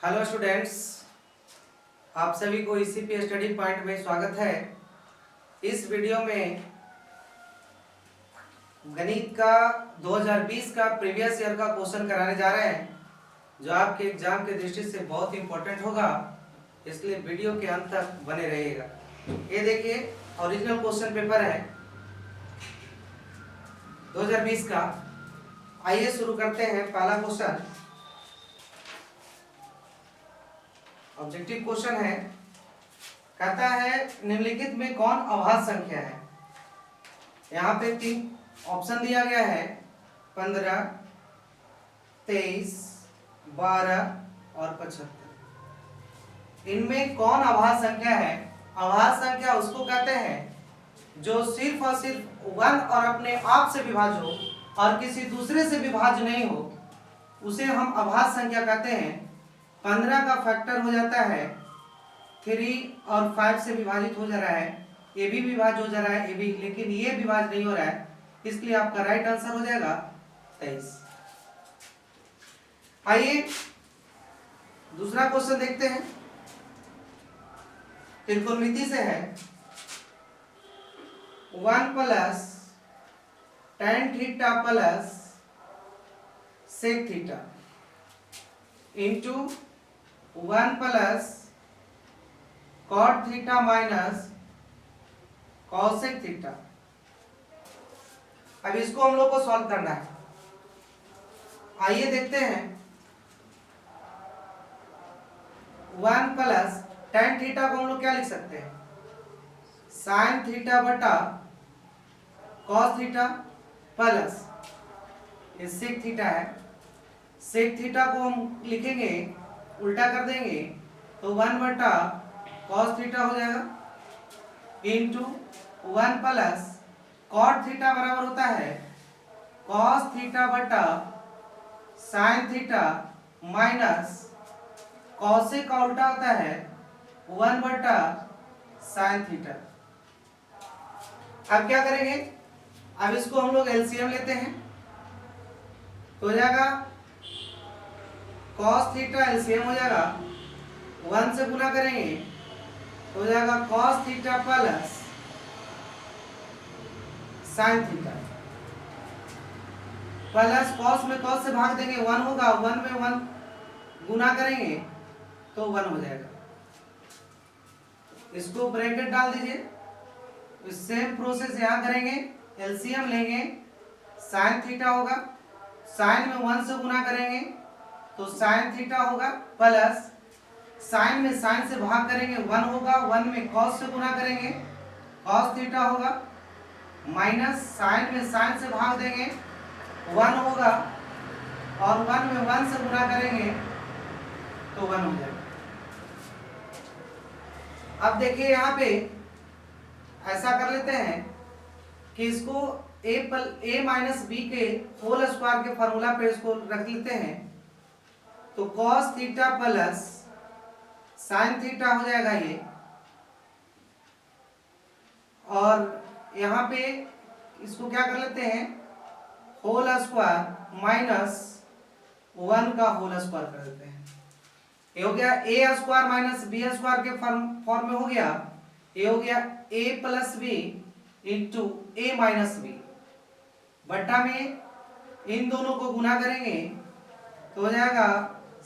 Hello students, आप सभी को ईसीपी स्टडी पॉइंट में स्वागत है। इस वीडियो में गणित का 2020 का प्रीवियस ईयर का क्वेश्चन कराने जा रहे हैं, जो आपके एग्जाम के दृष्टि से बहुत इंपॉर्टेंट होगा, इसलिए वीडियो के अंत तक बने रहिएगा। ये देखिए, ओरिजिनल क्वेश्चन पेपर है 2020 का। आइए शुरू करते हैं। पहला क्वेश्चन ऑब्जेक्टिव क्वेश्चन है। कहता है निम्नलिखित में कौन अभाज्य संख्या है। यहाँ पे 3 ऑप्शन दिया गया है, 15, 23, 12 और 75। इनमें कौन अभाज्य संख्या है। अभाज्य संख्या उसको कहते हैं जो सिर्फ और सिर्फ 1 और अपने आप से विभाज्य हो और किसी दूसरे से विभाज्य नहीं हो, उसे हम अभाज्य संख्या कहते हैं। 15 का फैक्टर हो जाता है 3 और 5 से विभाजित हो जा रहा है, ये भी विभाज्य हो जा रहा है, ये भी, लेकिन ये विभाज्य नहीं हो रहा है, इसलिए आपका राइट आंसर हो जाएगा 23। आइए दूसरा क्वेश्चन देखते हैं। त्रिकोणमिति से है 1 plus tan theta plus sec theta into 1 plus cot theta minus cosec theta. अब इसको हम लोग को सॉल्व करना है। आइए देखते हैं। 1 प्लस tan थीटा को हम लोग क्या लिख सकते हैं, sin थीटा बटा cos थीटा प्लस ये sec थीटा है। sec थीटा को हम लिखेंगे, उल्टा कर देंगे तो 1 बटा cos थीटा हो जाएगा इंटू 1 प्लस cot थीटा बराबर होता है cos थीटा बटा sin थीटा माइनस cosec का उल्टा होता है 1 बटा sin थीटा। अब क्या करेंगे, अब इसको हम लोग एलसीएम लेते हैं तो हो जाएगा cos थीटा एलसीएम हो जाएगा, 1 से गुना करेंगे तो हो जाएगा cos theta plus sin theta plus cos में cos से भाग देंगे 1 होगा, 1 में 1 गुना करेंगे तो 1 हो जाएगा। इसको ब्रैकेट डाल दीजिए। सेम प्रोसेस यहाँ करेंगे, एलसीएम लेंगे, sin थीटा होगा, sin में 1 से गुना करेंगे तो sin थीटा होगा, प्लस sin में sin से भाग करेंगे 1 होगा, 1 में cos से गुना करेंगे cos थीटा होगा, माइनस sin में sin से भाग देंगे 1 होगा और 1 में 1 से गुना करेंगे तो 1 हो जाएगा। अब देखिए यहाँ पे ऐसा कर लेते हैं कि इसको a माइनस बी के होल स्क्वायर के फॉर्मूला पे इसको रख लेते हैं तो cos theta plus sin theta हो जाएगा ये, और यहाँ पे इसको क्या कर लेते हैं होल स्क्वायर माइनस 1 का होल स्क्वायर कर देते हैं। ये हो गया a square minus B square के फॉर्म में हो गया। ये हो गया a plus B into A minus B, बट्टा में इन दोनों को गुना करेंगे तो हो जाएगा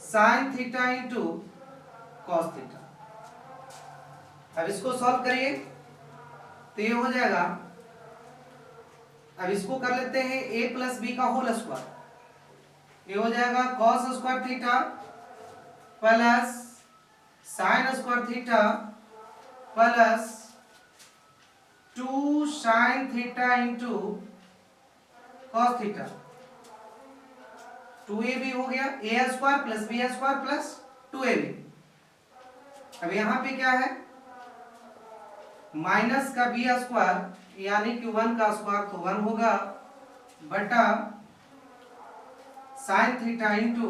sin theta into cos theta. अब इसको सॉल्व करिए तो ये हो जाएगा। अब इसको कर लेते हैं a प्लस बी का होल स्क्वायर, ये हो जाएगा cos square theta plus sin square theta plus 2 sin theta into cos theta. 2ab हो गया, a square plus b square plus 2ab। अब यहाँ पे क्या है, माइनस का b स्क्वायर यानी कि 1 का स्क्वायर तो 1 होगा, बटा sin theta into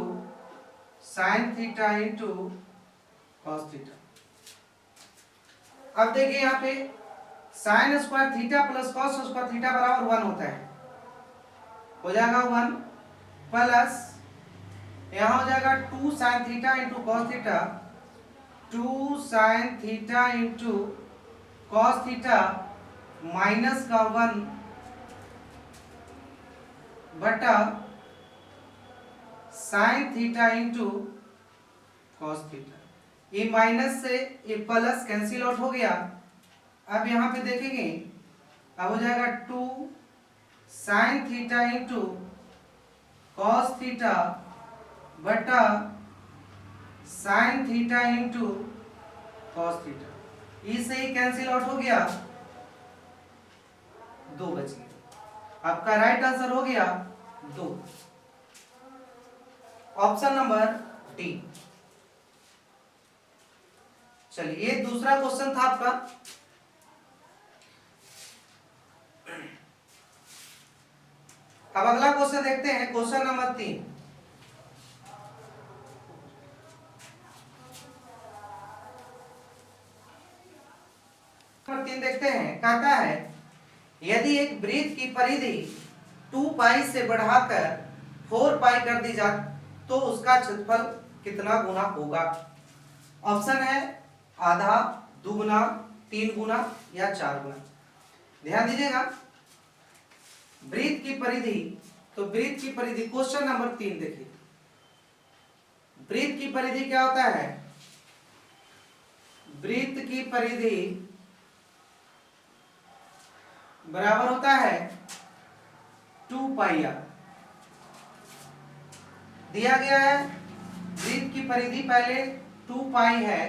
cos theta. अब देखिए यहाँ पे sin square theta plus cos square theta बराबर 1 होता है, हो जाएगा 1 प्लस यहाँ हो जाएगा 2 sin theta into cos theta, 2 sin theta into cos theta minus का 1 बटा sin theta into cos theta. ये माइनस से ये प्लस कैंसिल आउट हो गया। अब यहाँ पे देखेंगे, अब हो जाएगा 2 sin theta into cos theta बटा sin theta into cos theta. इससे ही कैंसिल आउट हो गया, 2 बच गया। आपका राइट आंसर हो गया 2, ऑप्शन नंबर डी। चलिए ये दूसरा क्वेश्चन था आपका। अब अगला क्वेश्चन देखते हैं, क्वेश्चन नंबर 3। नंबर 3 देखते हैं, कहता है यदि एक वृत्त की परिधि 2 पाई से बढ़ाकर 4 पाई कर दी जाए तो उसका क्षेत्रफल कितना गुना होगा? ऑप्शन है आधा, दुगुना, 3 गुना या 4 गुना। ध्यान दीजिएगा, वृत्त की परिधि, तो वृत्त की परिधि क्वेश्चन नंबर 3 देखिए। वृत्त की परिधि क्या होता है? वृत्त की परिधि बराबर होता है 2 पाई आर। दिया गया है वृत्त की परिधि पहले 2 पाई है,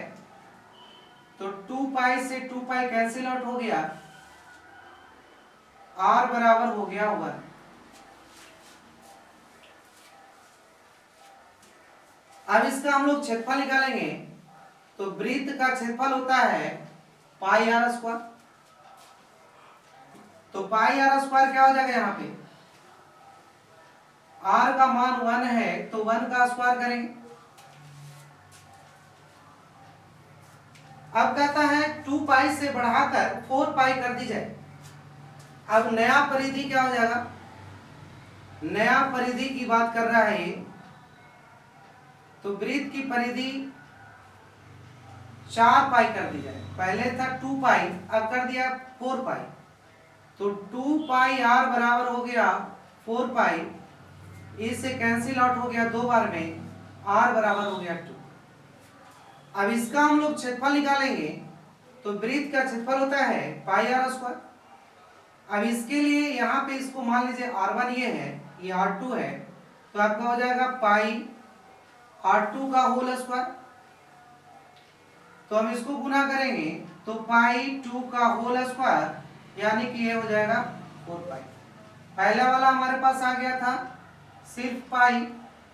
तो 2 पाई से 2 पाई कैंसिल आउट हो गया, r बराबर हो गया 1। अब इसका हम लोग क्षेत्रफल निकालेंगे, तो वृत्त का क्षेत्रफल होता है पाई आर स्क्वायर। तो पाई आर स्क्वायर क्या हो जाएगा? यहाँ पे r का मान 1 है तो 1 का स्क्वायर करेंगे। अब कहता है 2 पाई से बढ़ाकर 4 पाई कर दी जाए। अब नया परिधि क्या हो जाएगा? नया परिधि की बात कर रहा है ये, तो वृत्त की परिधि 4 पाई कर दी जाए। पहले था 2 पाई, अब कर दिया 4 पाई, तो 2 पाई r बराबर हो गया 4 पाई। इससे कैंसिल आउट हो गया 2 बार में, r बराबर हो गया 2। अब इसका हम लोग क्षेत्रफल निकालेंगे, तो वृत्त का क्षेत्रफल होता है पाई आर स्क्वायर। अब इसके लिए यहाँ पे इसको मान लीजिए r1 ये है, ये r2 है, तो आपका हो जाएगा पाई r2 का होल स्क्वायर। तो हम इसको गुना करेंगे तो पाई 2 का होल स्क्वायर, यानी कि ये हो जाएगा 4 पाई। पहला वाला हमारे पास आ गया था सिर्फ पाई,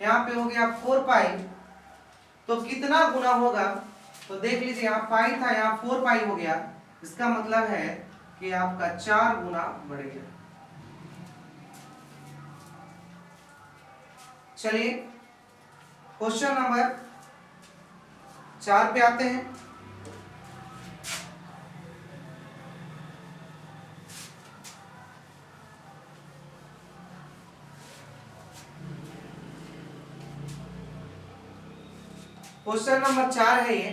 यहाँ पे हो गया 4 पाई। तो कितना गुना होगा? तो देख लीजिए, यहाँ पाई था, यहाँ 4 पाई हो गया। इसका मतलब है कि आपका 4 गुना बढ़ गया। चलिए क्वेश्चन नंबर 4 पे आते हैं। क्वेश्चन नंबर 4 है ये,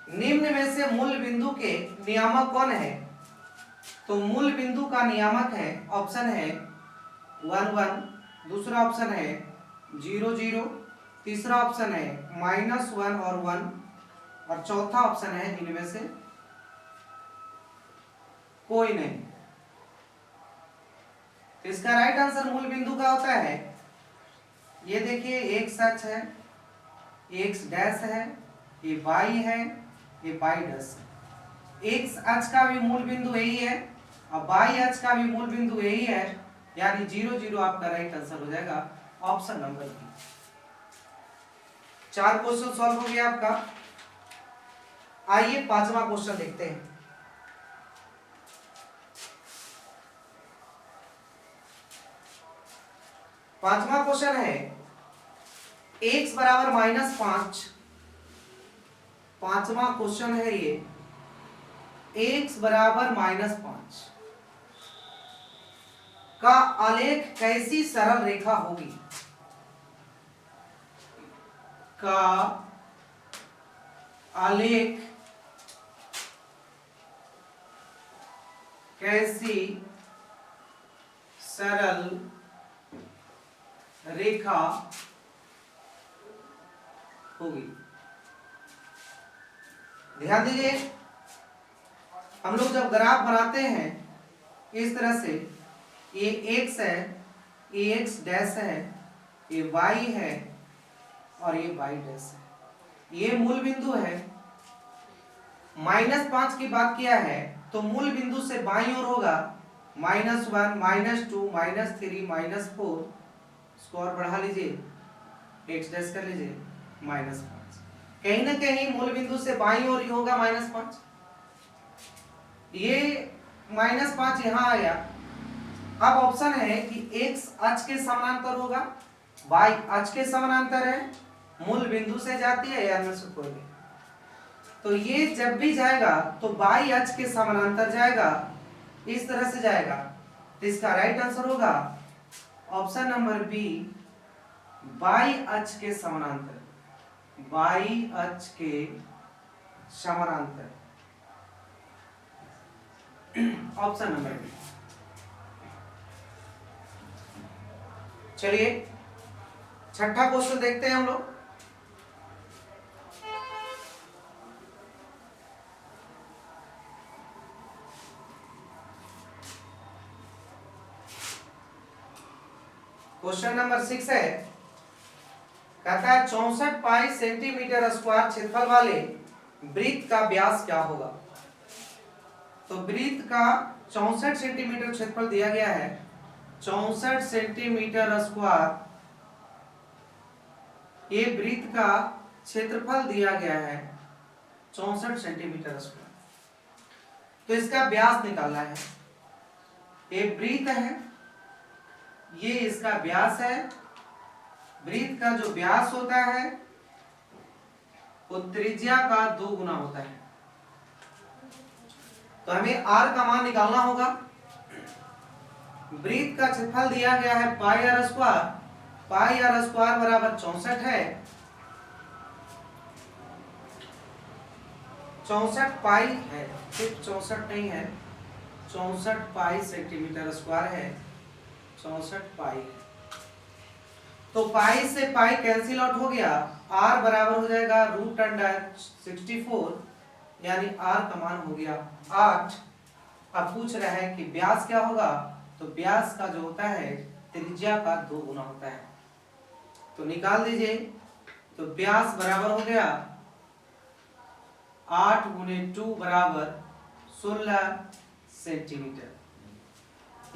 निम्न में से मूल बिंदु के नियामक कौन है? तो मूल बिंदु का नियामक है, ऑप्शन है 1 1, दूसरा ऑप्शन है 0 0, तीसरा ऑप्शन है -1 और 1, और चौथा ऑप्शन है इनमें से कोई नहीं। तो इसका राइट आंसर मूल बिंदु का होता है, ये देखिए x अक्ष है, x डैश है, ये y है, ये y डैश है। x अक्ष का भी मूल बिंदु यही है और y अक्ष का भी मूल बिंदु यही है, यानी 0 0 आपका राइट आंसर हो जाएगा option number B. 4 question solve हो गया आपका। आइए 5वां क्वेश्चन देखते हैं। पांचवा क्वेश्चन है x बराबर -5। पांचवा क्वेश्चन है ये, x बराबर -5। का आलेख कैसी सरल रेखा होगी? का आलेख कैसी सरल रेखा होगी? ध्यान दीजिए, हम लोग जब ग्राफ बनाते हैं इस तरह से, ये x है, ये x डैश है, ये y है और ये y डैश है, ये मूल बिंदु है। -5 की बात किया है तो मूल बिंदु से बाईं ओर होगा -1, -2, -3, -4, स्कोर बढ़ा लीजिए, x डैश कर लीजिए, -5। कहीं ना कहीं मूल बिंदु से बाईं ओर ही होगा -5। ये -5 यहां आया। अब ऑप्शन है कि x अक्ष के समानांतर होगा, y अक्ष के समानांतर है, मूल बिंदु से जाती है या से कोई भी। तो ये जब भी जाएगा तो y अक्ष के समानांतर जाएगा, इस तरह से जाएगा। तो इसका राइट आंसर होगा ऑप्शन नंबर बी, y अक्ष के समानांतर, y अक्ष के समानांतर, ऑप्शन नंबर बी। चलिए छठा क्वेश्चन देखते हैं हम लोग। क्वेश्चन नंबर 6 है, कहता है 64 पाई सेंटीमीटर स्क्वायर क्षेत्रफल वाले वृत्त का व्यास क्या होगा? तो वृत्त का 64 सेंटीमीटर क्षेत्रफल दिया गया है, 64 सेंटीमीटर स्क्वायर ये वृत्त का क्षेत्रफल दिया गया है 64 सेंटीमीटर स्क्वायर। तो इसका व्यास निकालना है। ये वृत्त है, ये इसका व्यास है। वृत्त का जो व्यास होता है वो त्रिज्या का 2 गुना होता है। तो हमें r का मान निकालना होगा। वृत्त का क्षेत्रफल दिया गया है pi r square, pi r square बराबर 64 है। 64 पाई है, सिर्फ 64 नहीं है, 64 पाई सेंटीमीटर स्क्वायर है, 64 पाई है। तो पाई से पाई कैंसिल आउट हो गया, r बराबर हो जाएगा √64, यानी r का मान हो गया 8। अब पूछ रहा है कि व्यास क्या होगा? तो व्यास का जो होता है त्रिज्या का 2 गुना होता है। तो निकाल दीजिए। तो व्यास बराबर हो गया 8 × 2 बराबर 16 सेंटीमीटर।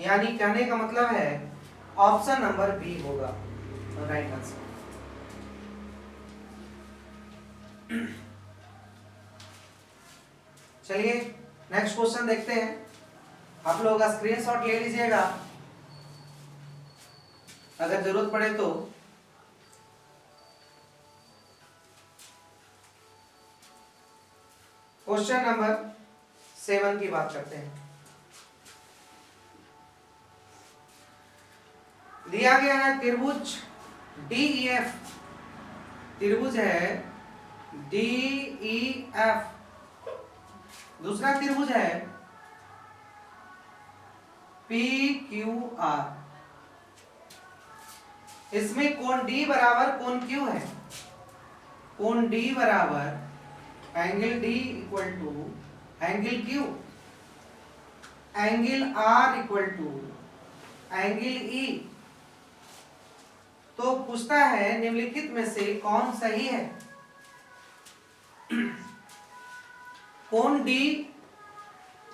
यानी कहने का मतलब है ऑप्शन नंबर बी होगा राइट आंसर। चलिए नेक्स्ट क्वेश्चन देखते हैं। आप लोग का स्क्रीनशॉट ले लीजिएगा अगर जरूरत पड़े तो। क्वेश्चन नंबर 7 की बात करते हैं। दिया गया है त्रिभुज DEF, त्रिभुज है DEF। दूसरा त्रिभुज है PQR। इसमें कोण D बराबर कोण Q है। कोण D बराबर angle D equal to angle Q, angle R equal to angle E। तो पूछता है निम्नलिखित में से कौन सही है? कोण D,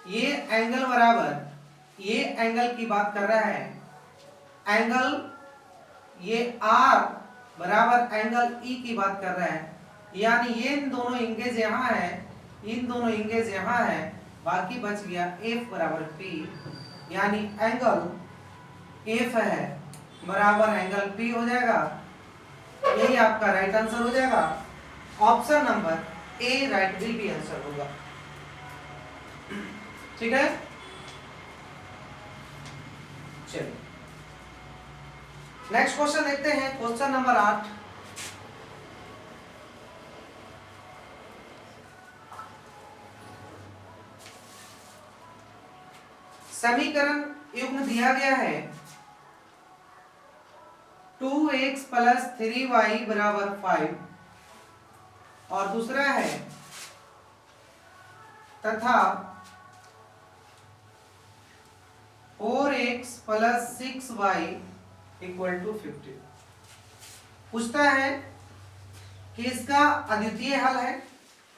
ये एंगल बराबर, ये एंगल की बात कर रहा है, एंगल ये R बराबर एंगल E की बात कर रहा है। यानी ये इन दोनों इंगेज यहाँ है, इन दोनों इंगेज यहाँ है, बाकी बच गया F बराबर P। यानी एंगल F है बराबर एंगल P हो जाएगा। यही आपका राइट आंसर हो जाएगा। Option number A right will be answer होगा। ठीक है, चलिए नेक्स्ट क्वेश्चन देखते हैं, क्वेश्चन नंबर 8। समीकरण युग्म दिया गया है 2x प्लस 3y बराबर 5 और दूसरा है तथा 4x plus 6y equal to 50। पूछता है कि इसका अद्वितीय हल है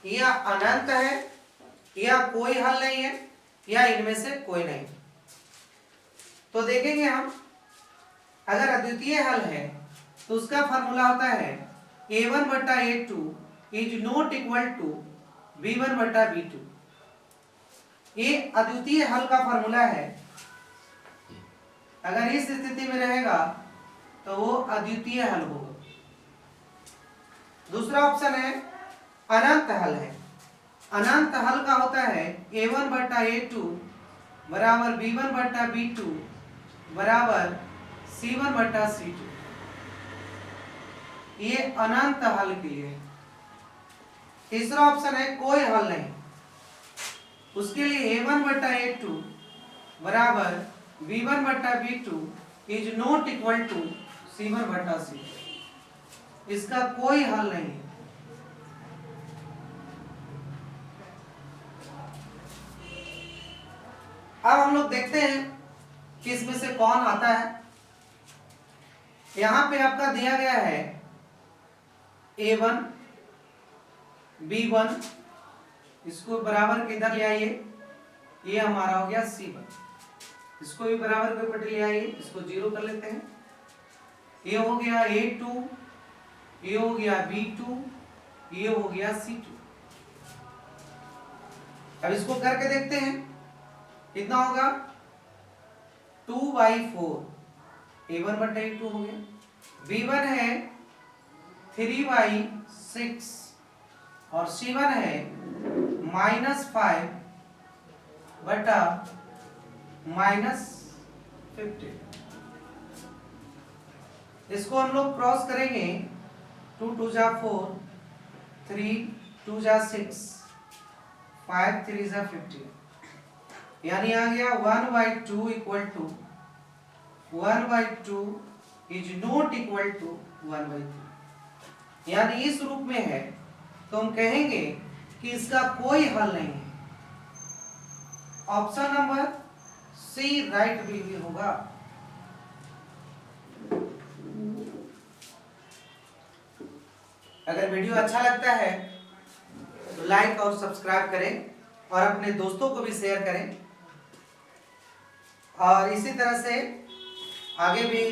या अनंत है या कोई हल नहीं है या इनमें से कोई नहीं। तो देखेंगे हम, अगर अद्वितीय हल है तो उसका फॉर्मूला होता है a1 बटा a2 is not equal to b1 बटा b2। ये अद्वितीय हल का फॉर्मूला है। अगर इस स्थिति में रहेगा तो वो अद्वितीय हल होगा। दूसरा ऑप्शन है अनंत हल है। अनंत हल का होता है a1 बटा a2 बराबर b1 बटा b2 बराबर c1 बटा c2। ये अनंत हल के लिए। तीसरा ऑप्शन है कोई हल नहीं। उसके लिए a1 बटा a2 बराबर b1 बटा b2 is not equal to c1 बटा c2। इसका कोई हल नहीं है। अब हम लोग देखते हैं कि इसमें से कौन आता है। यहां पे आपका दिया गया है a1 b1, इसको बराबर के इधर ले आइए, ये हमारा हो गया c1। इसको भी बराबर के ऊपर ले आइए, इसको 0 कर लेते हैं। ये हो गया a2, ये हो गया b2, ये हो गया c2। अब इसको करके देखते हैं कितना होगा 2/4। a1 बटा a2 हो गया। b1 है 3/6 और c1 है -5 बटा -50। इसको हम लोग क्रॉस करेंगे, 2 2 जा 4, 3 2 जा 6, 5 3 जा 50, यानी आ गया 1/2 equal to 1/2 is not equal to 1/3। यानी इस रूप में है तो हम कहेंगे कि इसका कोई हल नहीं है। ऑप्शन नंबर सी राइट भी होगा। अगर वीडियो अच्छा लगता है तो लाइक और सब्सक्राइब करें और अपने दोस्तों को भी शेयर करें और इसी तरह से आगे भी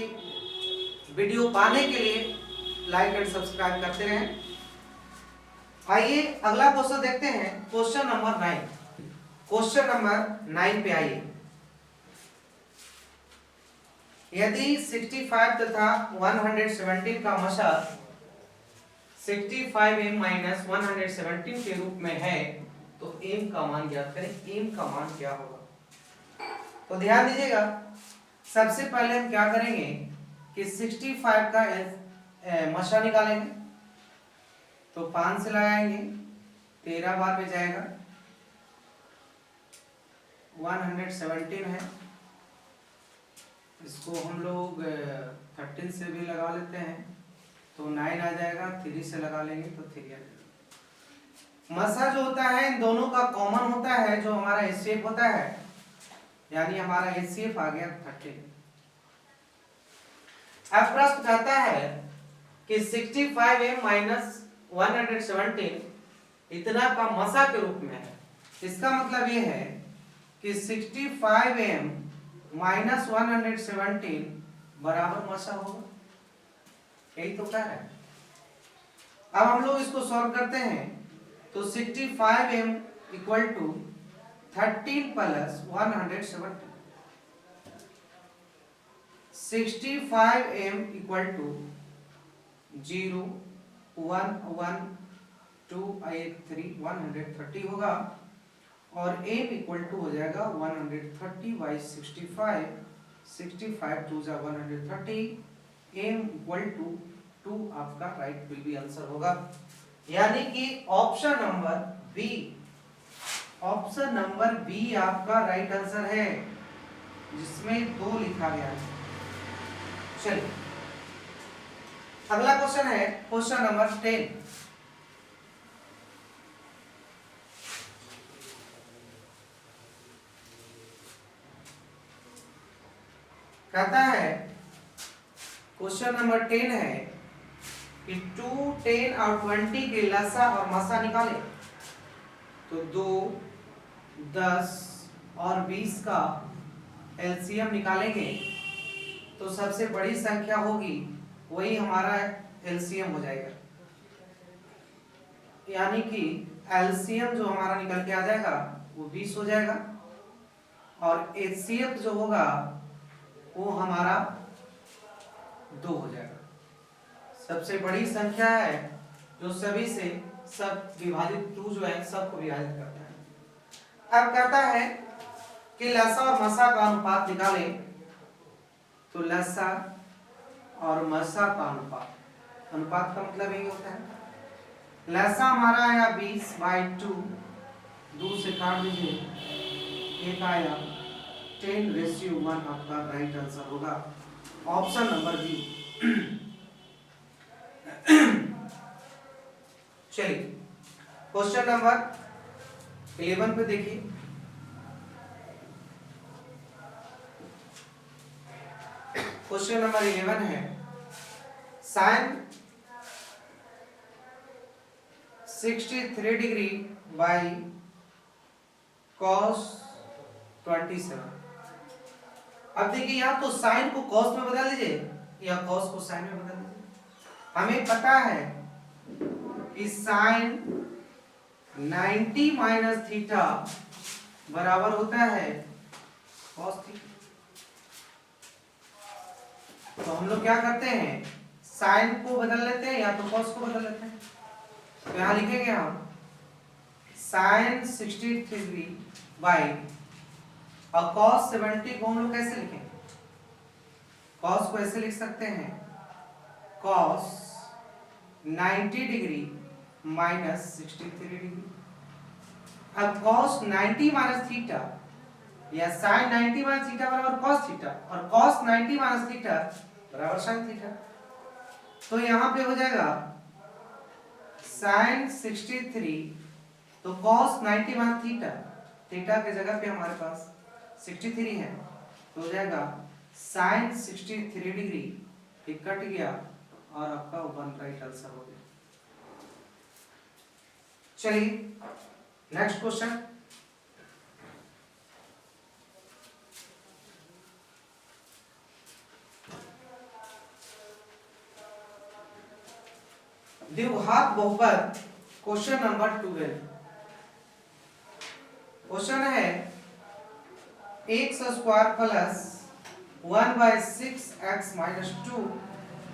वीडियो पाने के लिए लाइक एंड सब्सक्राइब करते रहें। आइए अगला क्वेश्चन देखते हैं, क्वेश्चन नंबर 9। क्वेश्चन नंबर 9 पे आइए। यदि 65 तथा 117 का मशा 65m - 117 के रूप में है तो m का मान ज्ञात करें। m का मान क्या होगा? तो ध्यान दीजिएगा, सबसे पहले हम क्या करेंगे कि 65 का मशा निकालेंगे। तो 5 से लगाएंगे, 13 बार में जाएगा। 117 है, इसको हम लोग 13 से भी लगा लेते हैं तो 9 आ जाएगा। 3 से लगा लेंगे तो 3 आ जाएगा। मसा जो होता है इन दोनों का कॉमन होता है, जो हमारा एचसीएफ होता है, यानी हमारा एचसीएफ आ गया 13। अब प्रश्न कहता है कि 65m - 117 इतना का मसा के रूप में है। इसका मतलब ये है कि 65m - 117 बराबर मसा होगा। यही तो कह रहा है। अब हम लोग इसको सॉल्व करते हैं तो 65m equal to 13 plus 117। 65m equal to 0 1 1 2 8 3 130 होगा और m इक्वल टू हो जाएगा 130/65 65 2 जा 130 m इक्वल टू 2 आपका राइट विल बी आंसर होगा। यानी कि ऑप्शन नंबर बी आपका राइट आंसर है, जिसमें 2 लिखा गया है। चलिए अगला क्वेश्चन है क्वेश्चन नंबर 10। कहता है क्वेश्चन नंबर 10 है कि 2, 10 और 20 के लसा और मसा निकाले। तो 2, 10 और 20 का एलसीएम निकालेंगे तो सबसे बड़ी संख्या होगी वही हमारा एलसीएम हो जाएगा। यानी कि एलसीएम जो हमारा निकल के आ जाएगा वो 20 हो जाएगा और एचसीएफ जो होगा वो हमारा 2 हो जाएगा। सबसे बड़ी संख्या है जो सभी से सब विभाजित 2 जो है सबको विभाजित करता है। अब कहता है कि लसा और मसा का अनुपात निकाले। तो लसा और मसा का अनुपात का मतलब यही होता है, लसा हमारा आया 20/2, 2 से काट दीजिए, एक आया 10:1 आपका राइट आंसर होगा ऑप्शन नंबर बी। चलिए क्वेश्चन नंबर 11 पे देखिए। क्वेश्चन नंबर 11 है sin 63 डिग्री बाई cos 27। अब देखिए या तो साइन को cos में बदल दीजिए या cos को sin में बदल दीजिए। हमें पता है कि sin 90 माइनस थीटा बराबर होता है cos थीटा। तो हम लोग क्या करते हैं, साइन को बदल लेते हैं या तो cos को बदल लेते हैं। तो यहां लिखेंगे हम sin 63 बाई और cos 70 को हम लोग कैसे लिखेंगे, cos को ऐसे लिख सकते हैं cos 90 डिग्री माइनस 63 डिग्री। अब cos 90 माइनस थीटा या sin 90 माइनस थीटा बराबर cos थीटा और cos 90 माइनस थीटा बराबर sin थीटा। तो यहां पे हो जाएगा sin 63 तो cos 90 माइनस थीटा, थीटा के जगह पे हमारे पास 63 है तो हो जाएगा sin 63 डिग्री, ये कट गया और आपका 1 राइट आंसर हो गया। चलिए नेक्स्ट क्वेश्चन। द्विघात बहुपद क्वेश्चन नंबर 12। क्वेश्चन है x² प्लस 1/6x-2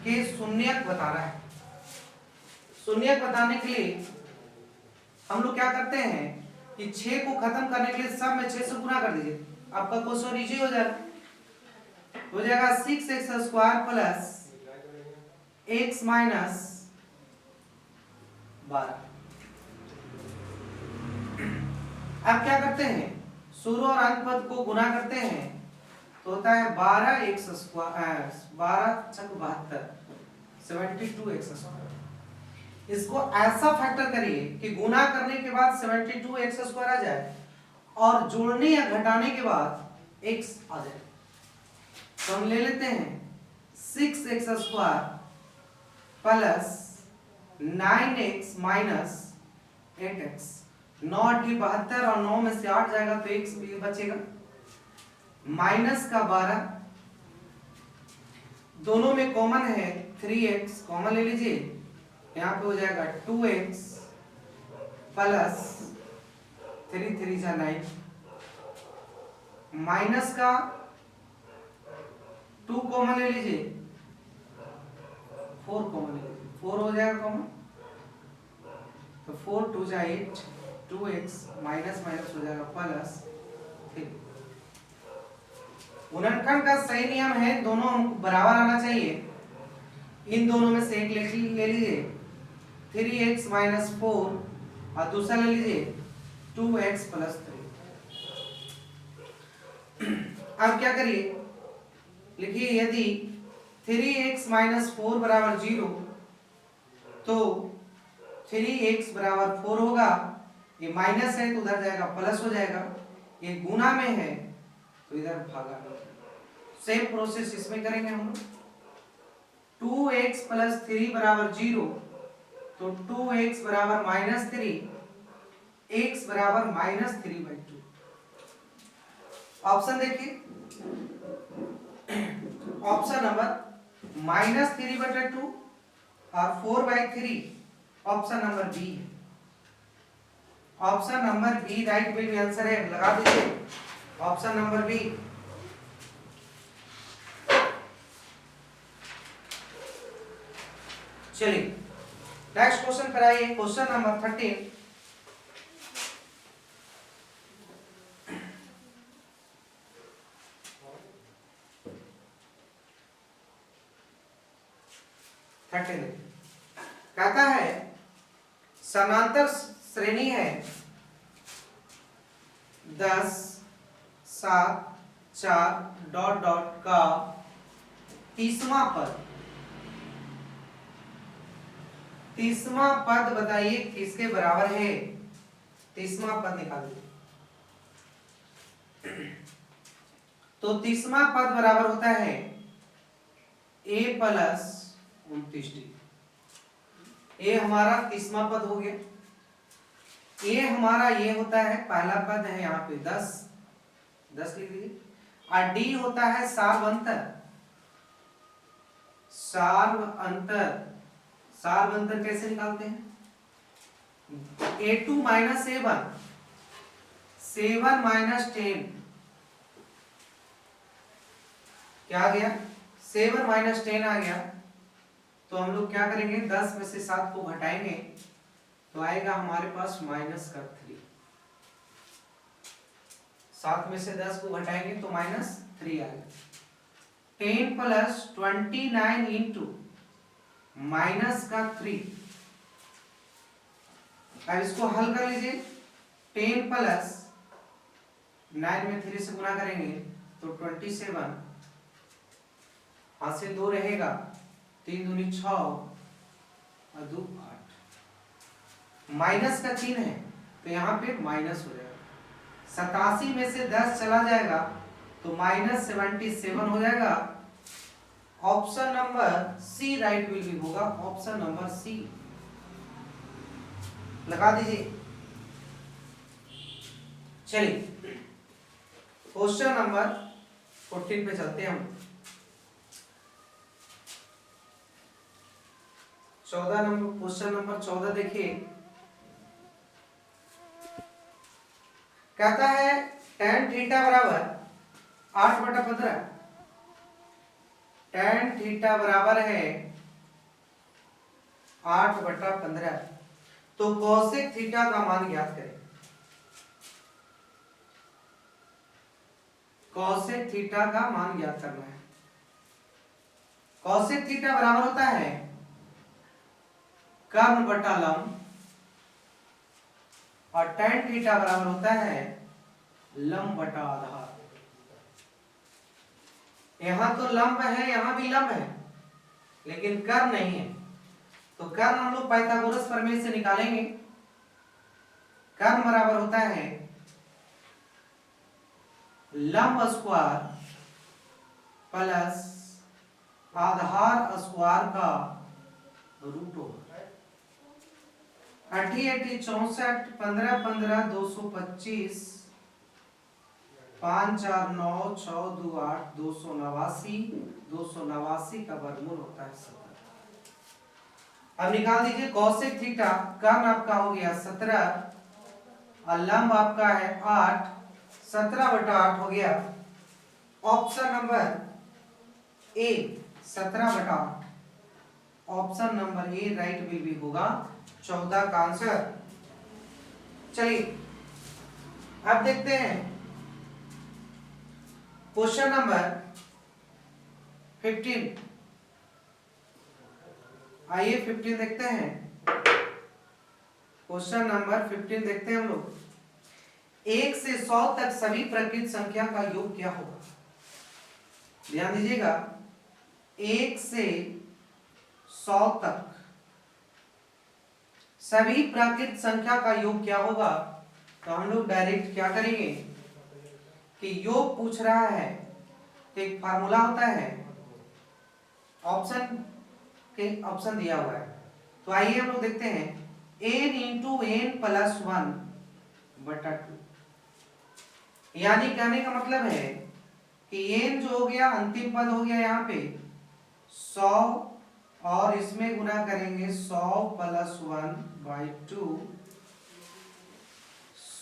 के शून्यक बताना है। शून्यक बताने के लिए हम लोग क्या करते हैं कि 6 को खत्म करने के लिए सब में 6 से गुना कर दीजिए, आपका क्वेश्चन इजी हो जाएगा। हो जाएगा 6x² प्लस x माइनस 12। अब क्या करते हैं, शुरू और अंत पद को गुना करते हैं तो होता है 12x², 12×72 72x²। इसको ऐसा फैक्टर करिए कि गुना करने के बाद 72x² आ जाए और जोड़ने या घटाने के बाद x आ जाए। तो हम ले लेते हैं 6x² plus 9x minus 8x। 9 × 72 और 9 में से 8 जाएगा तो x भी बचेगा, माइनस का 12, दोनों में कॉमन है 3x, कॉमन ले लीजिए, यहाँ पे हो जाएगा 2x प्लस 3 3 जा 9, माइनस का 2 कॉमन ले लीजिए, 4 कॉमन ले लीजिए, 4 हो जाएगा कॉमन, तो 4 2 जा 8, 2x माइनस माइनस हो जाएगा प्लस 3। गुणनखंड का सही नियम है दोनों बराबर आना चाहिए। इन दोनों में से एक ले लीजिए 3x माइनस 4 और दूसरा ले लीजिए 2x प्लस 3। अब क्या करिए, लिखिए यदि 3x माइनस 4 बराबर 0 तो 3x बराबर 4 होगा। ये माइनस है तो उधर जाएगा प्लस हो जाएगा, ये गुना में है तो इधर भागा। सेम प्रोसेस इसमें करेंगे हम लोग। 2x प्लस 3 बराबर 0 तो 2x बराबर माइनस 3, x बराबर माइनस 3/2। ऑप्शन देखिए, ऑप्शन नंबर माइनस 3/2 और 4/3 ऑप्शन नंबर बी है। Option number B right will be answer है, लगा दीजिए ऑप्शन नंबर बी। चलिए नेक्स्ट क्वेश्चन पर आइए, क्वेश्चन नंबर 13। कहता है समांतर श्रेणी है 10 7 4 डॉट डॉट का 30वां पद बताइए किसके बराबर है। 30वां पद निकालिए। तो 30वां पद बराबर होता है a प्लस 29t। ये हमारा 30वां पद हो गया। ये हमारा ये होता है पहला पद है, यहाँ पे 10 लिख लीजिए। और डी होता है सार्व अंतर कैसे निकालते हैं? a2 माइनस a1, 7 माइनस 10 क्या आ गया? 7 माइनस 10 आ गया। तो हम लोग क्या करेंगे, 10 में से 7 को घटाएंगे तो आएगा हमारे पास माइनस का 3। 7 में से 10 को घटाएंगे तो माइनस 3 आएगा। 10 प्लस 29 इंटू माइनस का 3। अब इसको हल कर लीजिए। 10 प्लस 9 में 3 से गुना करेंगे तो 27, हाथ से 2 रहेगा, 3 दूनी 6 और 2 8। माइनस का चिन्ह है तो यहाँ पे माइनस हो जाएगा। 87 में से 10 चला जाएगा तो माइनस 77 हो जाएगा। Option number C right will be होगा, ऑप्शन नंबर सी लगा दीजिए। चलिए क्वेश्चन नंबर 14 पे चलते हैं हम। 14 नंबर, क्वेश्चन नंबर 14 देखिए। कहता है tan थीटा बराबर 8/15। tan थीटा बराबर है 8/15। तो cosec थीटा का मान ज्ञात करें। cosec थीटा का मान ज्ञात करना है। cosec थीटा बराबर होता है कर्ण बटा लंब, और tan थीटा बराबर होता है लंब बटा आधार। यहां तो लंब है, यहां भी लंब है, लेकिन कर्ण नहीं है। तो कर्ण हम लोग पाइथागोरस प्रमेय से निकालेंगे। कर्ण बराबर होता है लंब स्क्वायर प्लस आधार स्क्वायर का रूट ओवर। 80 80 64, 15 15 225, 5 4 9 6 2 8 289, 289 का वर्गमूल होता है 17। अब निकाल दीजिए cosec थीटा। कर्ण आपका हो गया 17 और लंब आपका है 8, 17/8 हो गया। Option number A 17/8, option number A right will be होगा 14 का आंसर। चलिए अब देखते हैं क्वेश्चन नंबर 15, आइए 15 देखते हैं। क्वेश्चन नंबर 15 देखते हैं हम लोग। 1 से 100 तक सभी प्राकृत संख्या का योग क्या होगा? ध्यान दीजिएगा, 1 से 100 तक सभी प्राकृत संख्या का योग क्या होगा? तो हम लोग डायरेक्ट क्या करेंगे कि योग पूछ रहा है तो एक फार्मूला होता है, ऑप्शन दिया हुआ है। तो आइए हम लोग देखते हैं, n इंटू एन प्लस 1 बटा 2, यानी कहने का मतलब है कि n जो हो गया अंतिम पद हो गया यहाँ पे 100 और इसमें गुना करेंगे 100 प्लस 1 बाई 2,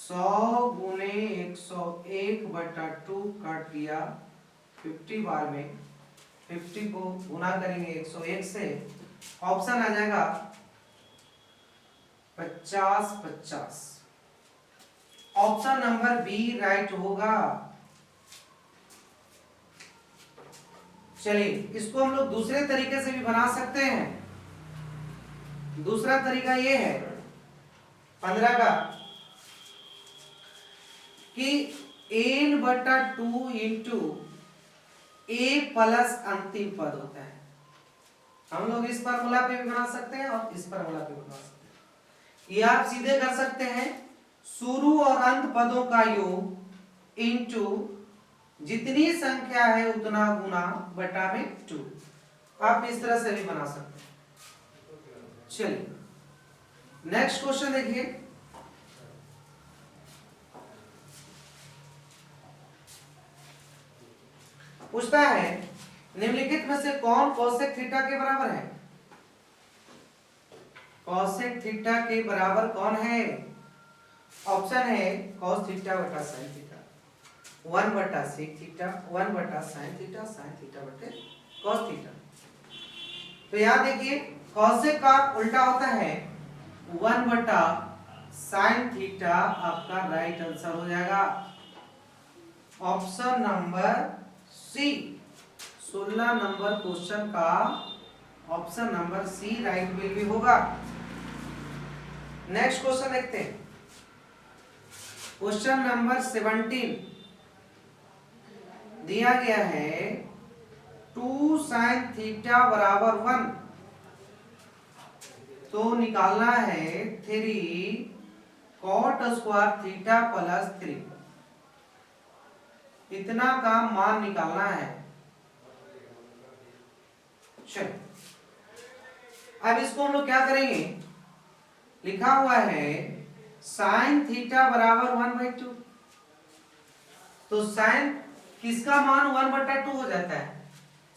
100 गुने 101 बटा 2 काट दिया 50 बार में, 50 को गुना करेंगे 101 से, ऑप्शन आ जाएगा 50 50। ऑप्शन नंबर बी राइट होगा। चलिए इसको हम लोग दूसरे तरीके से भी बना सकते हैं। दूसरा तरीका ये है 15 का कि n बटा 2 इंटू a प्लस अंतिम पद होता है। हम लोग इस फार्मूला पे भी बना सकते हैं और इस फार्मूला पे भी बना सकते हैं। ये आप सीधे कर सकते हैं, शुरू और अंत पदों का योग इंटू जितनी संख्या है उतना गुना बटा में 2। आप इस तरह से भी बना सकते हैं। चलिए नेक्स्ट क्वेश्चन देखिए। पूछता है निम्नलिखित में से कौन कोसेक थीटा के बराबर है? कोसेक थीटा के बराबर कौन है? ऑप्शन है cos थीटा बटा sin थीटा, 1 बटा sec थीटा, 1 बटा sin थीटा, sin थीटा बटे cos थीटा। तो यहाँ देखिए कोसेक का उल्टा होता है 1 बटा sin थीटा, आपका राइट आंसर हो जाएगा option number C. 16 number question का option number C right will भी होगा। नेक्स्ट क्वेश्चन देखते हैं। क्वेश्चन नंबर 17 दिया गया है 2 sin थीटा बराबर 1, तो निकालना है 3 cot स्क्वायर थीटा प्लस 3, इतना का मान निकालना है। चलो अब इसको हम लोग क्या करेंगे, लिखा हुआ है साइन थीटा बराबर 1/2, तो साइन किसका मान 1/2 हो जाता है?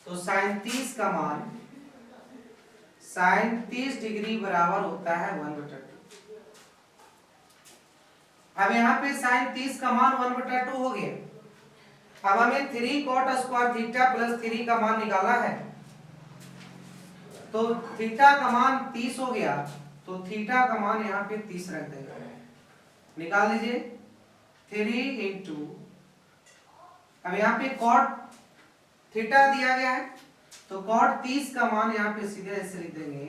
तो साइन 30 का मान, साइन 30 डिग्री बराबर होता है 1/2। अब यहाँ पे साइन 30 का मान 1/2 हो गया। अब हमें 3 cot स्क्वायर थीटा प्लस 3 का मान निकालना है, तो थीटा का मान 30 हो गया, तो थीटा का मान यहाँ पे 30 रख देगा, निकाल लीजिए 3 इंटू, अब यहाँ पे cot थीटा दिया गया है, तो cot 30 का मान यहाँ पे सीधे ऐसे लिख देंगे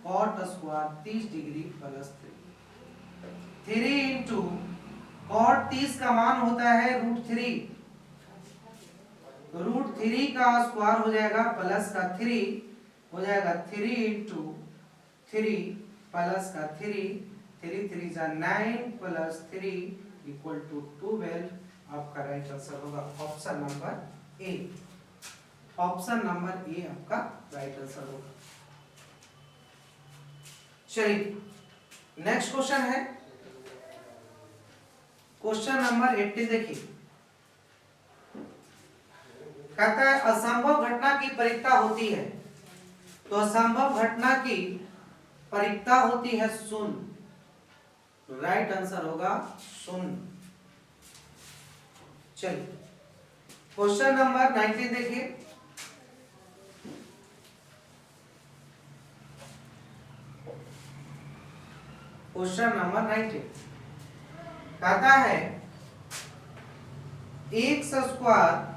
cot square 30 degree plus 3 into cot 30 का मान होता है √3, √3 का स्क्वायर हो जाएगा प्लस का 3 हो जाएगा 3 इंटू 3 प्लस का 3, 3 3 जा 9 प्लस 3 इक्वल टू 12। आपका राइट आंसर होगा option number A. Option number A आपका राइट आंसर होगा। चलिए नेक्स्ट क्वेश्चन है क्वेश्चन नंबर 18 देखिए। कहता है असंभव घटना की परिकता होती है, तो असंभव घटना की परिकता होती है शून्य, राइट आंसर होगा शून्य। चलिए क्वेश्चन नंबर 19 देखिए। क्वेश्चन नंबर 19 कहता है x²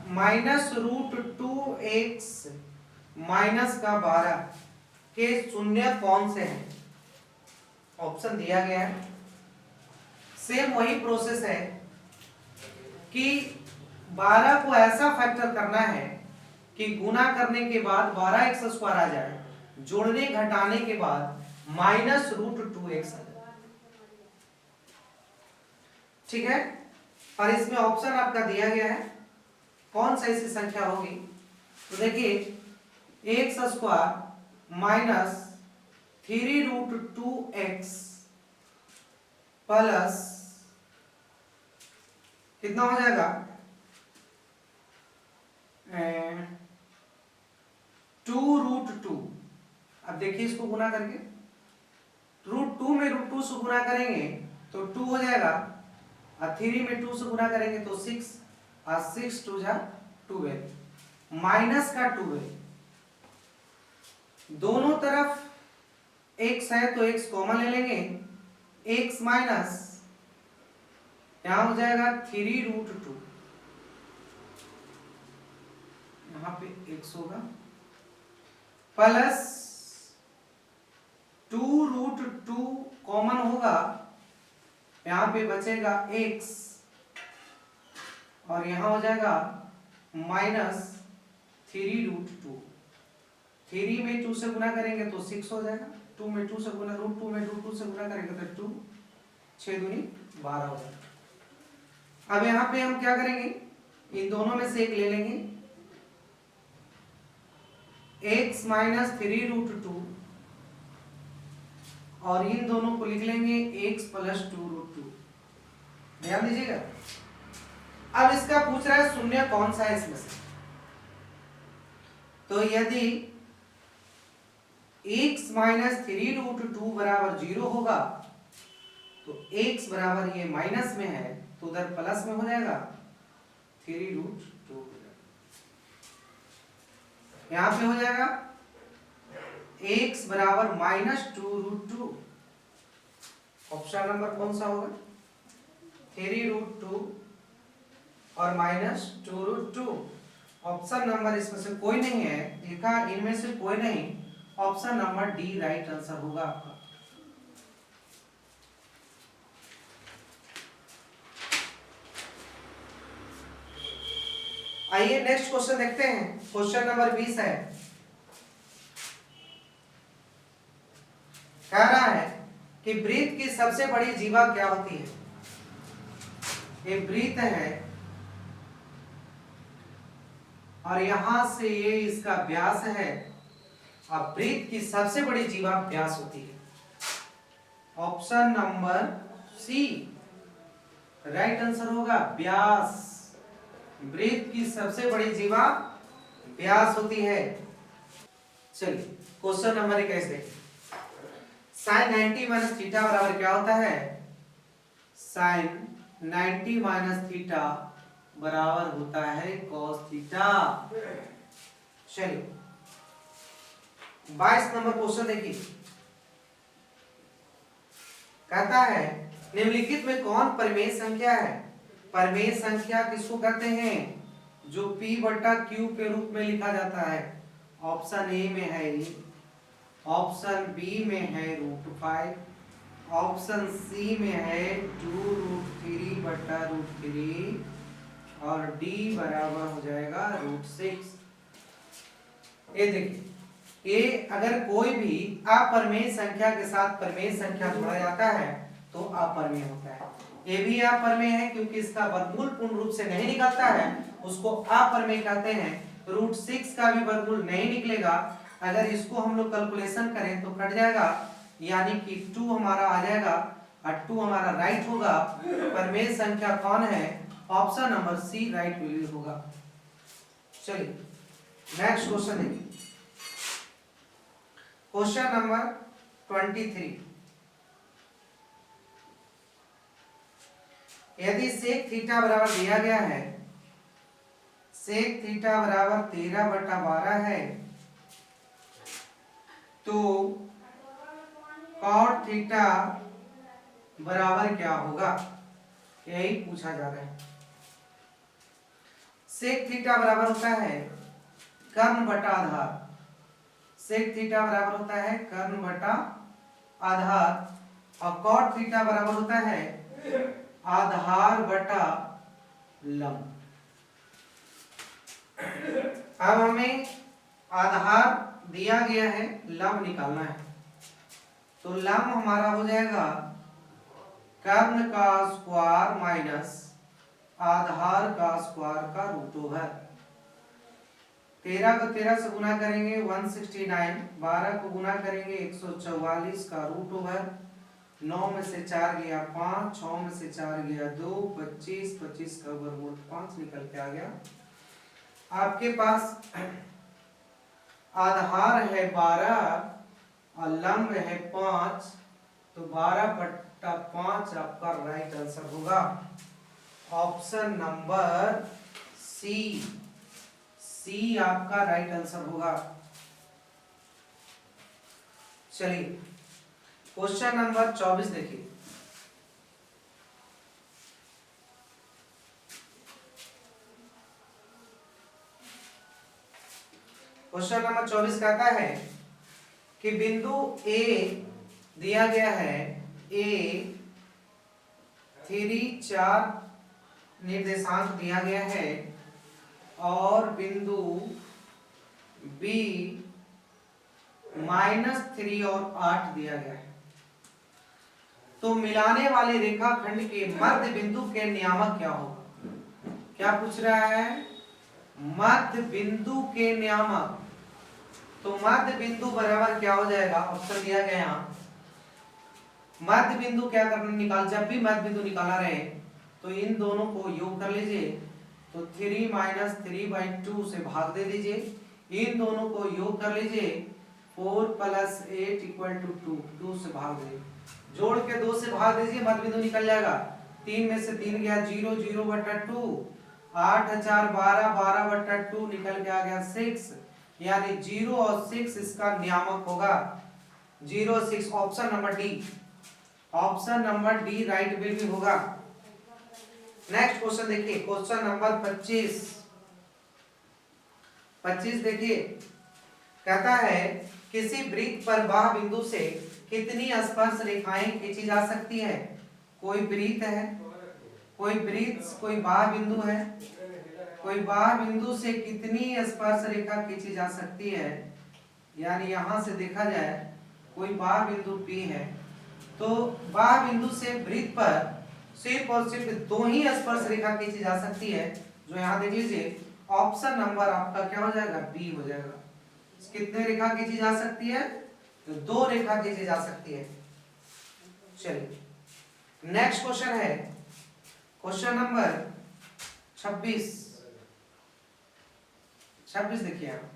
-√2x -12 के शून्य कौन से हैं? ऑप्शन दिया गया है। सेम वही प्रोसेस है कि 12 को ऐसा फैक्टर करना है कि गुना करने के बाद 12x² आ जाए, जोड़ने घटाने के बाद -√2x आ जाए। ठीक है, और इसमें ऑप्शन आपका दिया गया है, कौन सा ऐसी संख्या होगी? तो देखिए x² -3√2x प्लस कितना हो जाएगा 2√2। अब देखिए इसको गुना करके, √2 में √2 से गुना करेंगे तो 2 हो जाएगा, और 3 में 2 से गुना करेंगे तो 6, और 6 2 जा 12, माइनस का 12। दोनों तरफ x है तो x कॉमन ले लेंगे, x माइनस यहां हो जाएगा 3√2, यहां पे x होगा, प्लस 2√2 कॉमन होगा, यहां पे बचेगा x, और यहां हो जाएगा -3√2। 3 में 2 से गुना करेंगे तो 6 हो जाएगा, 2 में 2 से गुना, √2 में √2 से गुना करेंगे तो 2, 6 दूनी 12 हो जाएगा। अब यहाँ पे हम क्या करेंगे, इन दोनों में से एक ले लेंगे, x -3√2, और इन दोनों को लिख लेंगे x + 2√2। ध्यान दीजिएगा। अब इसका पूछ रहा है शून्य कौन सा है इसमें से, तो यदि x -3√2 बराबर 0 होगा तो x बराबर ये माइनस में है तो उधर प्लस में हो जाएगा, 3√2 हो जाएगा, यहां पे हो जाएगा x बराबर -2√2। ऑप्शन नंबर कौन सा होगा? 3√2 और -2√2। ऑप्शन नंबर इसमें से कोई नहीं है लिखा, इनमें से कोई नहीं, option number D right answer होगा आपका। आइए नेक्स्ट क्वेश्चन देखते हैं। क्वेश्चन नंबर 20 है, कह रहा है कि ब्रीथ की सबसे बड़ी जीवा क्या होती है? ये ब्रीथ है और यहां से ये इसका व्यास है, और ब्रीथ की सबसे बड़ी जीवा व्यास होती है। Option number C right answer होगा, व्यास। ब्रीथ की सबसे बड़ी जीवा व्यास होती है। चलिए क्वेश्चन नंबर 21 देखिए, sin 90 - थीटा बराबर क्या होता है? sin 90 - थीटा बराबर होता है cos थीटा। चलिए 22 नंबर क्वेश्चन देखिए, कहता है निम्नलिखित में कौन परिमेय संख्या है? परिमेय संख्या किसको कहते हैं? जो p/q के रूप में लिखा जाता है। ऑप्शन ए में है e, ऑप्शन बी में है √5, ऑप्शन सी में है 2√3/√3, और डी बराबर हो जाएगा √6। ये देखिए, ये अगर कोई भी अपरिमेय संख्या के साथ परिमेय संख्या जोड़ा जाता है तो अपरिमेय होता है। ये भी अपरिमेय है क्योंकि इसका वर्गमूल पूर्ण रूप से नहीं निकलता है, उसको अपरिमेय कहते हैं। √6 का भी वर्गमूल नहीं निकलेगा, अगर इसको हम लोग कैलकुलेशन करें तो कट जाएगा, यानी कि 2 हमारा आ जाएगा, और 2 हमारा राइट होगा। परिमेय संख्या कौन है? Option number C right value होगा। चलिए नेक्स्ट क्वेश्चन देखिए, क्वेश्चन नंबर 23, यदि सेक थीटा बराबर दिया गया है, सेक थीटा बराबर 13/12 है, तो कॉट थीटा बराबर क्या होगा? यही पूछा जा रहा है। सेक थीटा बराबर होता है कर्ण बटा आधार। सेक थीटा बराबर होता है कर्ण बटा आधार और कॉट थीटा बराबर होता है आधार बटा लंब। अब हमें आधार दिया गया है, लंब निकालना है। तो लंब हमारा हो जाएगा कर्ण का स्क्वायर माइनस आधार का स्क्वायर का रूट ओवर। 13 को 13 से गुना करेंगे 169, 12 को गुना करेंगे 144 का रूट ओवर। 9 में से 4 गया 5, 6 में से 4 गया 2, 25, 25 का वर्गमूल 5 निकल के आ गया। आपके पास आधार है 12 और लंब है 5, तो 12/5 आपका राइट आंसर होगा। ऑप्शन नंबर सी, सी आपका राइट आंसर होगा। चलिए क्वेश्चन नंबर 24 देखिए। क्वेश्चन नंबर 24 कहता है कि बिंदु ए दिया गया है, ए 3, 4 निर्देशांक दिया गया है और बिंदु बी -3 और 8 दिया गया है। तो मिलाने वाले रेखाखंड के मध्य बिंदु के नियामक क्या होगा? क्या पूछ रहा है? मध्य बिंदु के नियामक। तो मध्य बिंदु बराबर क्या हो जाएगा? ऑप्शन दिया गया यहाँ। मध्य बिंदु क्या करना निकाल, जब भी मध्य बिंदु निकाला रहे तो इन दोनों को योग कर लीजिए। तो 3 - 3/2 से भाग दे दीजिए। इन दोनों को योग कर लीजिए। 4 + 8 = 2, 2 से भाग दीजिए। जोड़ के 2 से भाग दीजिए, मध्य बिंदु निकल जाएगा। 3 में से 3 गया 0, 0/2। 8 × 4 = 12, 12/2 निकल के आ गया 6, यानी 0 और 6 इसका नियामक होगा। 0, 6 option number D, option number D right will भी होगा। नेक्स्ट क्वेश्चन देखिए, क्वेश्चन नंबर 25। 25 देखिए, कहता है किसी वृत्त पर बाह्य बिंदु से कितनी स्पर्श रेखाएं खींची जा सकती है? कोई वृत्त है, कोई वृत्त, कोई बाह्य बिंदु है, कोई बाह्य बिंदु से कितनी स्पर्श रेखा खींची जा सकती है? यानी यहां से देखा जाए कोई बाह्य बिंदु P है, तो बाह्य बिंदु से वृत्त पर सिर्फ और सिर्फ 2 ही स्पर्श रेखा खींची जा सकती है, जो यहाँ देख लीजिए। ऑप्शन नंबर आपका क्या हो जाएगा? बी हो जाएगा। कितने रेखा खींची जा सकती है? तो 2 रेखा खींची जा सकती है। चलिए नेक्स्ट क्वेश्चन है क्वेश्चन नंबर 26। 26 देखिए आप।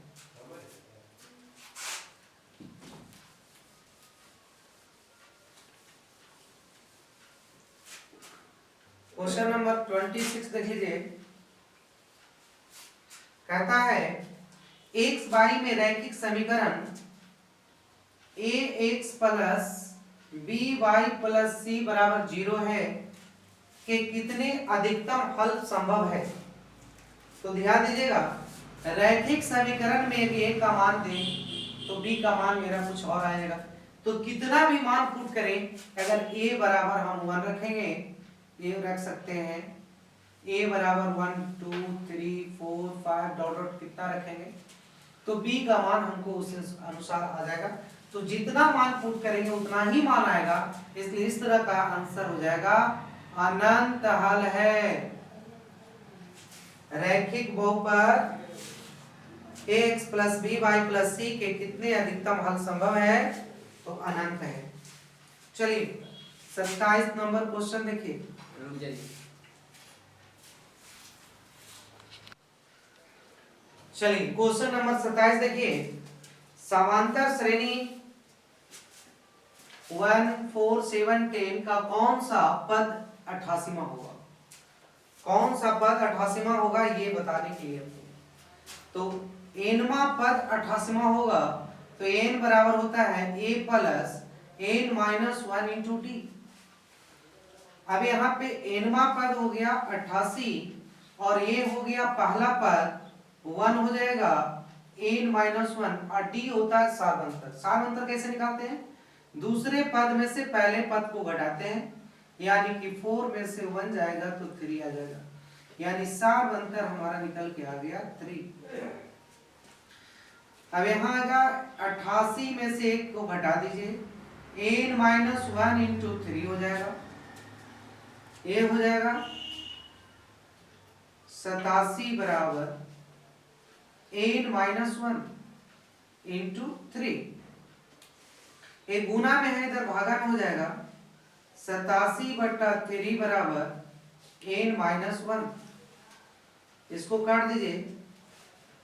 क्वेश्चन नंबर 26 देख लीजिए। कहता है x y में रैखिक समीकरण ax + by + c = 0 है कि कितने अधिकतम हल संभव है? तो ध्यान दीजिएगा, रैखिक समीकरण में यदि a का मान दें तो b का मान मेरा कुछ और आएगा। तो कितना भी मान पुट करें, अगर a बराबर हम 1 रखेंगे, ये रख सकते हैं, a बराबर 1 2 3 4 5 डॉट कितना रखेंगे तो b का मान हमको उस अनुसार आ जाएगा। तो जितना मान पुट करेंगे उतना ही मान आएगा, इसलिए इस तरह का आंसर हो जाएगा अनंत हल है। रैखिक बहुपद ax + by + c के कितने अधिकतम हल संभव है? तो अनंत है। चलिए 27 नंबर क्वेश्चन देखिए। चलिए क्वेश्चन नंबर 27 देखिए। समांतर श्रेणी 1 4 7 10 का कौन सा पद 88वां होगा? कौन सा पद 88वां होगा ये बताने के लिए। तो nवां पद 88वां होगा, तो n बराबर होता है a + n - 1 × d। अब यहाँ पे nवां पद हो गया 88 और ये हो गया पहला पद 1 हो जाएगा n माइनस 1 और d होता है सार्वंतर। सार्वंतर कैसे निकालते हैं? दूसरे पद में से पहले पद को घटाते हैं, यानी कि 4 में से 1 जाएगा तो 3 आ जाएगा, यानी सार्वंतर हमारा निकल के आ गया 3। अब यहाँ आएगा 88 में से 1 को घटा दीजिए, n माइनस 1 इंटू 3 हो जाएगा, ये हो जाएगा 87 बराबर n माइनस 1 इंटू 3। एक गुना में है, इधर भागा में हो जाएगा 87/3 बराबर n माइनस 1। इसको काट दीजिए,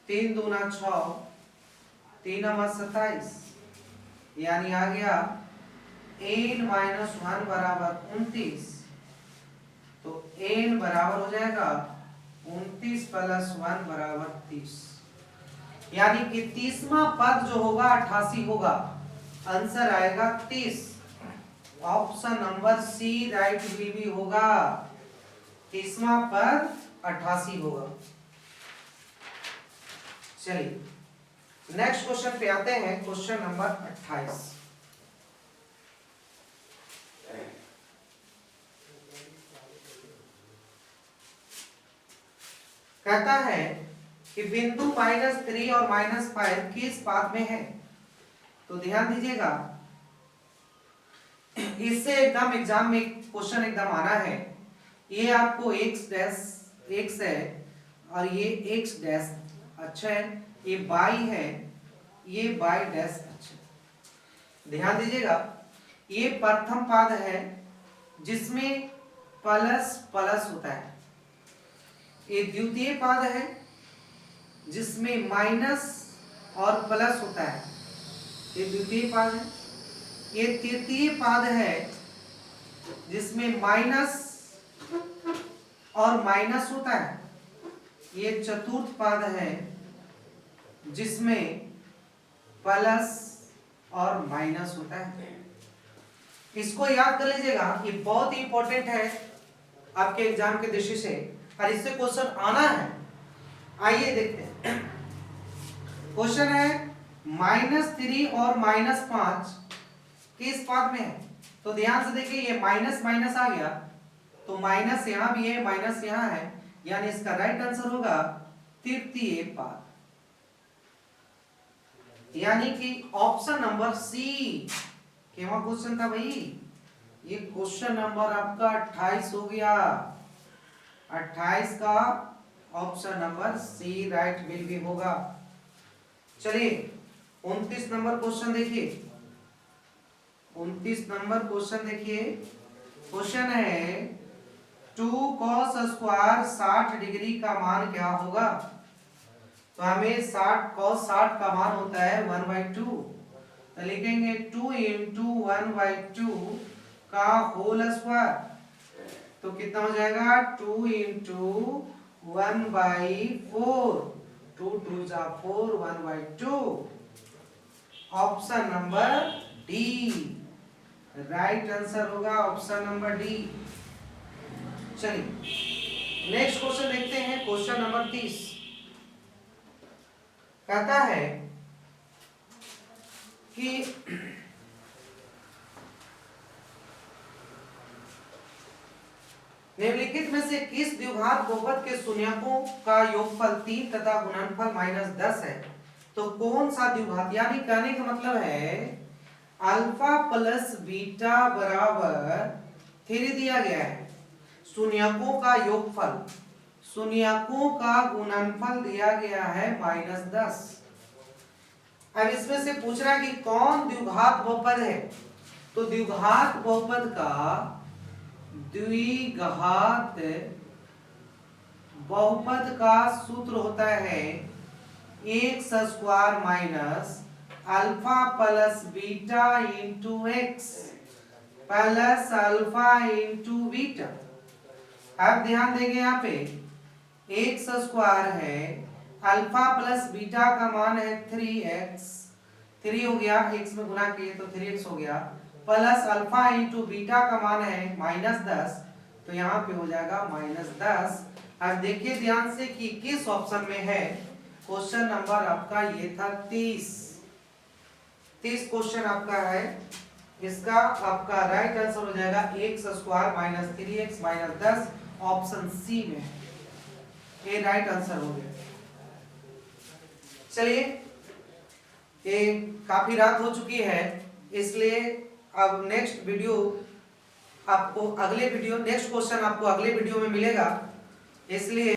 3 दूना 6, 3 27, यानी आ गया n माइनस 1 बराबर 29। तो n बराबर हो जाएगा 29 प्लस 1 बराबर 30, यानी कि 30वां पद जो होगा 88 होगा, आंसर आएगा 30। Option number C right will be होगा, 30वां पद 88 होगा। चलिए नेक्स्ट क्वेश्चन पे आते हैं, क्वेश्चन नंबर 28। कहता है कि बिंदु -3 और -5 किस पाथ में है? तो ध्यान दीजिएगा, इससे एकदम एग्जाम में क्वेश्चन एकदम आना है। ये आपको x डैश x है और ये x डैश अच्छा है, ये y है, ये y डैश अच्छा। ध्यान दीजिएगा, ये प्रथम पाद है जिसमें प्लस प्लस होता है, ये द्वितीय पाद है जिसमें माइनस और प्लस होता है, ये द्वितीय पाद है। ये तृतीय पाद है जिसमें माइनस और माइनस होता है। ये चतुर्थ पाद है जिसमें प्लस और माइनस होता है। इसको याद कर लीजिएगा, ये बहुत ही इंपॉर्टेंट है आपके एग्जाम के दृष्टि से, और इससे क्वेश्चन आना है। आइए देखते हैं, क्वेश्चन है -3 और -5 किस पाद में है? तो ध्यान से देखिए, ये माइनस माइनस आ गया तो माइनस यहां भी है, माइनस यहां है, यानी इसका राइट आंसर होगा तृतीय पाद, यानी कि ऑप्शन नंबर सी। केवा क्वेश्चन था भाई? ये क्वेश्चन नंबर आपका 28 हो गया। 28 का option number C right will be होगा। चलिए 29 नंबर क्वेश्चन देखिए, 29 नंबर क्वेश्चन देखिए। क्वेश्चन है 2 cos स्क्वायर 60 डिग्री का मान क्या होगा? तो हमें 60 cos 60 का मान होता है 1/2, तो लिखेंगे 2 इंटू 1/2 का होल स्क्वायर, तो कितना हो जाएगा 2 इंटू 1/4, 2 2 जा 4, 1/2। Option number D right answer होगा, ऑप्शन नंबर डी। चलिए नेक्स्ट क्वेश्चन देखते हैं, क्वेश्चन नंबर 30। कहता है कि निम्नलिखित में से किस द्विघात बहुपद के शून्यकों का योगफल 3 तथा गुणनफल -10 है? तो कौन सा द्विघात, यानी कहने का मतलब है अल्फा प्लस बीटा बराबर 3 दिया गया है, शून्यकों का योगफल, शून्यकों का गुणनफल दिया गया है -10। अब इसमें से पूछ रहा है कि कौन द्विघात बहुपद है? तो द्विघात बहुपद का द्विघात बहुपद का सूत्र होता है x square minus alpha plus beta into x plus alpha into beta. अब ध्यान देंगे, यहाँ पे एक्स स्क्वायर है, अल्फा प्लस बीटा का मान है 3x, 3 हो गया, x में गुना किए तो 3x हो गया, प्लस अल्फा इंटू बीटा का मान है -10, तो यहाँ पे हो जाएगा -10। अब देखिए ध्यान से कि किस ऑप्शन में है। क्वेश्चन नंबर आपका ये था 30 क्वेश्चन आपका है। इसका आपका राइट आंसर हो जाएगा x² - 3x - 10 ऑप्शन सी में। ये राइट आंसर हो गया। चलिए, ये काफी रात हो चुकी है, इसलिए अब नेक्स्ट क्वेश्चन आपको अगले वीडियो में मिलेगा, इसलिए